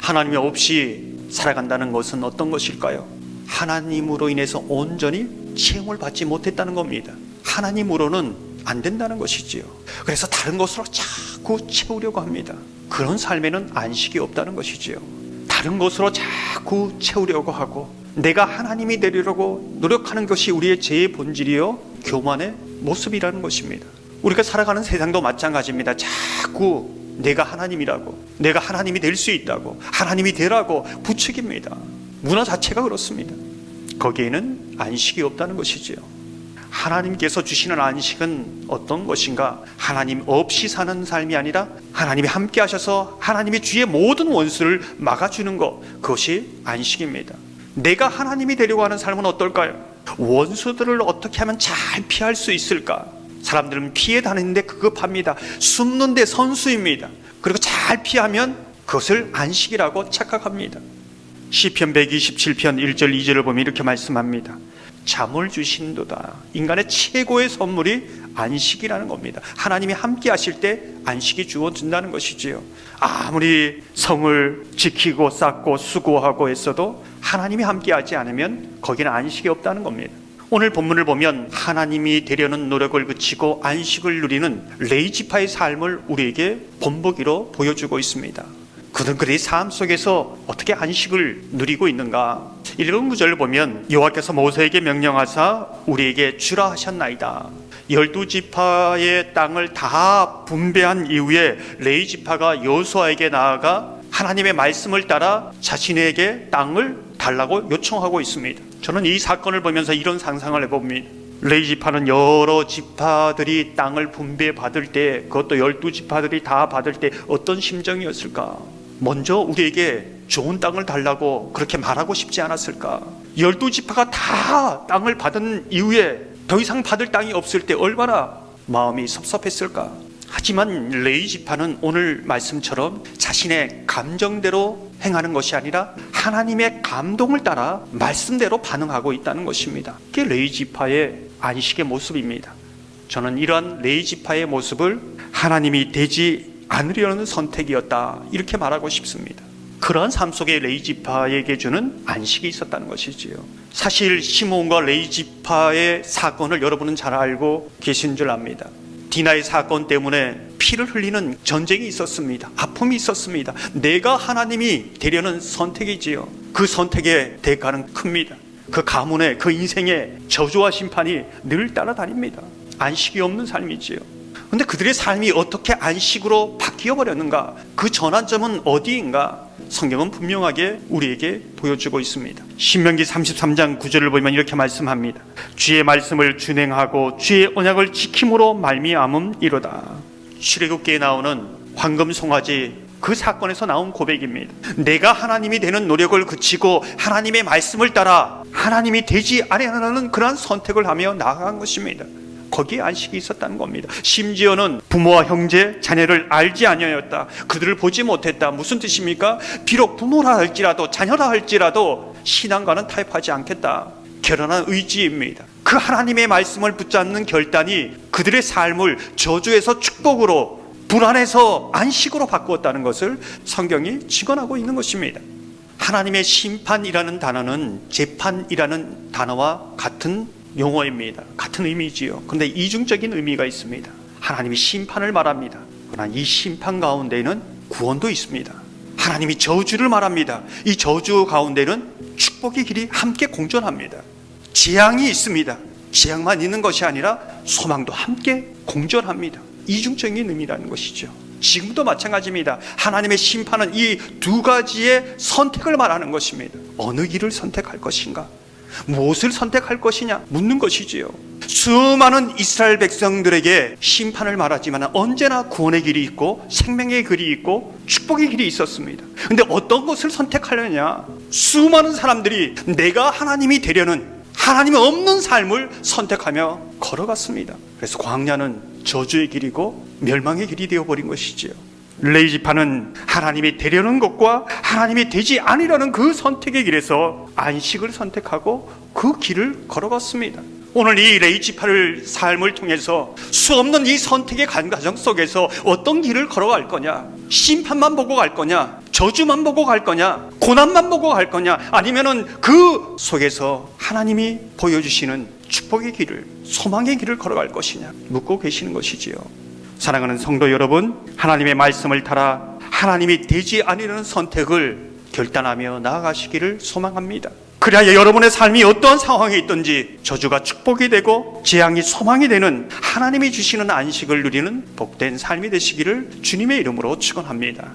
하나님이 없이 살아간다는 것은 어떤 것일까요? 하나님으로 인해서 온전히 채용을 받지 못했다는 겁니다. 하나님으로는 안 된다는 것이지요. 그래서 다른 것으로 자꾸 채우려고 합니다. 그런 삶에는 안식이 없다는 것이지요. 다른 것으로 자꾸 채우려고 하고 내가 하나님이 되려고 노력하는 것이 우리의 죄의 본질이요 교만의 모습이라는 것입니다. 우리가 살아가는 세상도 마찬가지입니다. 자꾸 내가 하나님이라고, 내가 하나님이 될 수 있다고, 하나님이 되라고 부추깁니다. 문화 자체가 그렇습니다. 거기에는 안식이 없다는 것이지요. 하나님께서 주시는 안식은 어떤 것인가? 하나님 없이 사는 삶이 아니라 하나님이 함께 하셔서 하나님이 주의 모든 원수를 막아주는 것, 그것이 안식입니다. 내가 하나님이 되려고 하는 삶은 어떨까요? 원수들을 어떻게 하면 잘 피할 수 있을까? 사람들은 피해 다니는데 급급합니다. 숨는 데 선수입니다. 그리고 잘 피하면 그것을 안식이라고 착각합니다. 시편 127편 1절 2절을 보면 이렇게 말씀합니다. 잠을 주신도다. 인간의 최고의 선물이 안식이라는 겁니다. 하나님이 함께 하실 때 안식이 주어진다는 것이지요. 아무리 성을 지키고 쌓고 수고하고 했어도 하나님이 함께 하지 않으면 거기는 안식이 없다는 겁니다. 오늘 본문을 보면 하나님이 되려는 노력을 그치고 안식을 누리는 레위지파의 삶을 우리에게 본보기로 보여주고 있습니다. 그들의 삶 속에서 어떻게 안식을 누리고 있는가? 1번 구절을 보면 여호와께서 모세에게 명령하사 우리에게 주라 하셨나이다. 12지파의 땅을 다 분배한 이후에 레위지파가 여호수아에게 나아가 하나님의 말씀을 따라 자신에게 땅을 달라고 요청하고 있습니다. 저는 이 사건을 보면서 이런 상상을 해봅니다. 레위지파는 여러 지파들이 땅을 분배받을 때, 그것도 12지파들이 다 받을 때 어떤 심정이었을까? 먼저 우리에게 좋은 땅을 달라고 그렇게 말하고 싶지 않았을까? 12지파가 다 땅을 받은 이후에 더 이상 받을 땅이 없을 때 얼마나 마음이 섭섭했을까? 하지만 레위지파는 오늘 말씀처럼 자신의 감정대로 행하는 것이 아니라 하나님의 감동을 따라 말씀대로 반응하고 있다는 것입니다. 그게 레위지파의 안식의 모습입니다. 저는 이러한 레위지파의 모습을 하나님이 되지 않으려는 선택이었다, 이렇게 말하고 싶습니다. 그러한 삶 속에 레위지파에게 주는 안식이 있었다는 것이지요. 사실 시므온과 레위지파의 사건을 여러분은 잘 알고 계신 줄 압니다. 디나의 사건 때문에 피를 흘리는 전쟁이 있었습니다. 아픔이 있었습니다. 내가 하나님이 되려는 선택이지요. 그 선택의 대가는 큽니다. 그 가문의, 그 인생의 저주와 심판이 늘 따라다닙니다. 안식이 없는 삶이지요. 근데 그들의 삶이 어떻게 안식으로 바뀌어 버렸는가? 그 전환점은 어디인가? 성경은 분명하게 우리에게 보여주고 있습니다. 신명기 33장 9절을 보면 이렇게 말씀합니다. 주의 말씀을 준행하고 주의 언약을 지킴으로 말미암음이로다. 출애굽기에 나오는 황금 송아지, 그 사건에서 나온 고백입니다. 내가 하나님이 되는 노력을 그치고 하나님의 말씀을 따라 하나님이 되지 아니하는 그러한 선택을 하며 나아간 것입니다. 거기에 안식이 있었다는 겁니다. 심지어는 부모와 형제, 자녀를 알지 아니하였다. 그들을 보지 못했다. 무슨 뜻입니까? 비록 부모라 할지라도 자녀라 할지라도 신앙과는 타협하지 않겠다. 결연한 의지입니다. 그 하나님의 말씀을 붙잡는 결단이 그들의 삶을 저주에서 축복으로, 불안에서 안식으로 바꾸었다는 것을 성경이 증언하고 있는 것입니다. 하나님의 심판이라는 단어는 재판이라는 단어와 같은 용어입니다. 같은 의미지요. 그런데 이중적인 의미가 있습니다. 하나님이 심판을 말합니다. 그러나 이 심판 가운데에는 구원도 있습니다. 하나님이 저주를 말합니다. 이 저주 가운데는 축복의 길이 함께 공존합니다. 재앙이 있습니다. 재앙만 있는 것이 아니라 소망도 함께 공존합니다. 이중적인 의미라는 것이죠. 지금도 마찬가지입니다. 하나님의 심판은 이 두 가지의 선택을 말하는 것입니다. 어느 길을 선택할 것인가? 무엇을 선택할 것이냐 묻는 것이지요. 수많은 이스라엘 백성들에게 심판을 말하지만 언제나 구원의 길이 있고 생명의 길이 있고 축복의 길이 있었습니다. 그런데 어떤 것을 선택하려냐? 수많은 사람들이 내가 하나님이 되려는, 하나님이 없는 삶을 선택하며 걸어갔습니다. 그래서 광야는 저주의 길이고 멸망의 길이 되어버린 것이지요. 레위지파는 하나님이 되려는 것과 하나님이 되지 않으려는 그 선택의 길에서 안식을 선택하고 그 길을 걸어갔습니다. 오늘 이 레이지파를 삶을 통해서 수없는 이 선택의 과정 속에서 어떤 길을 걸어갈 거냐? 심판만 보고 갈 거냐? 저주만 보고 갈 거냐? 고난만 보고 갈 거냐? 아니면은 그 속에서 하나님이 보여주시는 축복의 길을, 소망의 길을 걸어갈 것이냐? 묻고 계시는 것이지요. 사랑하는 성도 여러분, 하나님의 말씀을 따라 하나님이 되지 않으려는 선택을 결단하며 나아가시기를 소망합니다. 그래야 여러분의 삶이 어떠한 상황에 있든지 저주가 축복이 되고 재앙이 소망이 되는 하나님이 주시는 안식을 누리는 복된 삶이 되시기를 주님의 이름으로 축원합니다.